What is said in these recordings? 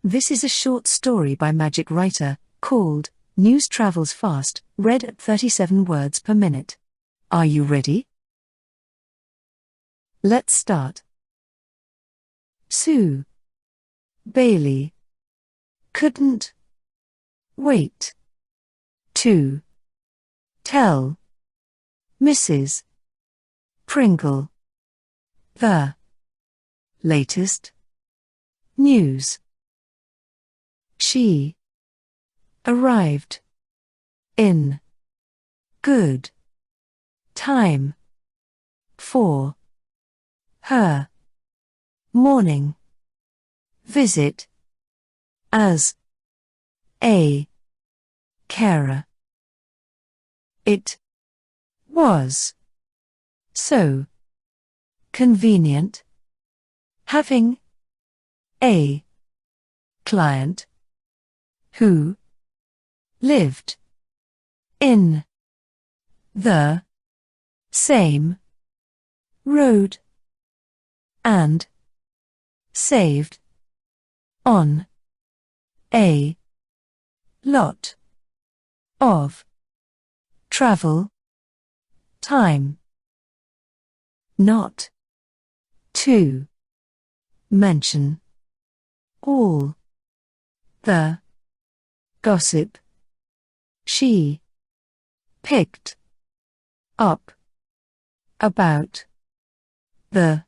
This is a short story by Magic Writer, called News Travels Fast, read at 37 words per minute. Are you ready? Let's start. Sue Bailey couldn't wait to tell Mrs. Pringle the latest news. She arrived in good time for her morning visit as a carer. It was so convenient having a client who lived in the same road and saved on a lot of travel time. Not to mention all the gossip she picked up about the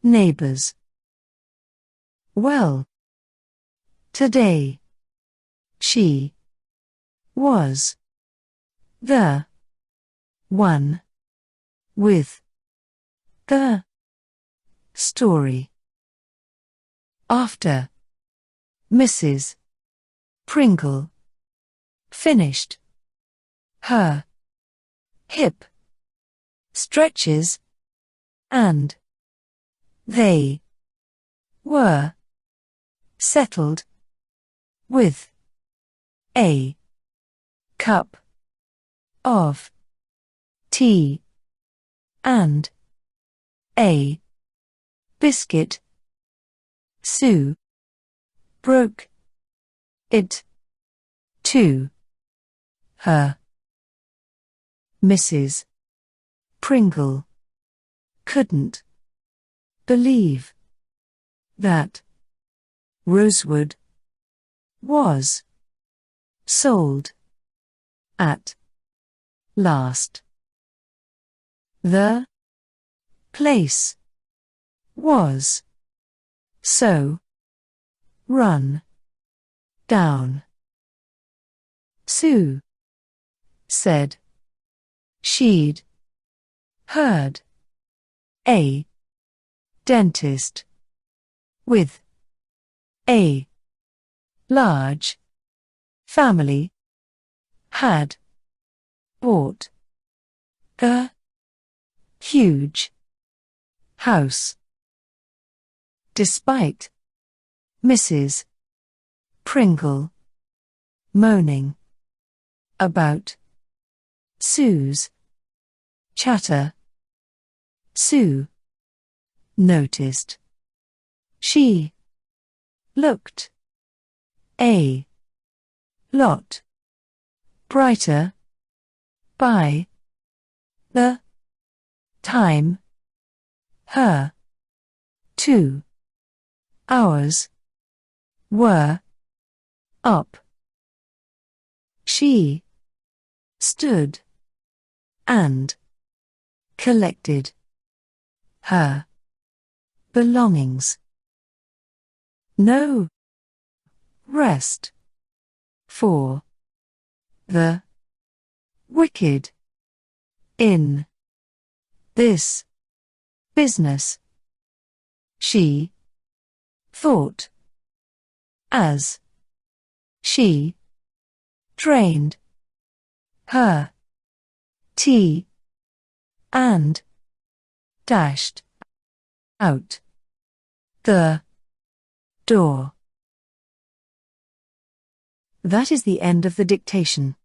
neighbors. Well, today she was the one with the story. After Mrs. Pringle finished her hip stretches and they were settled with a cup of tea and a biscuit, Sue broke it to her. Mrs. Pringle couldn't believe that Rosewood was sold at last. The place was so run down. Sue said she'd heard a dentist with a large family had bought a huge house. Despite Mrs. Pringle moaning about Sue's chatter, Sue noticed she looked a lot brighter by the time her 2 hours were up. She stood and collected her belongings. No rest for the wicked in this business, she thought, as she drained her tea and dashed out the door. That is the end of the dictation.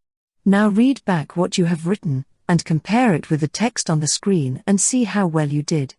Now read back what you have written, and compare it with the text on the screen and see how well you did.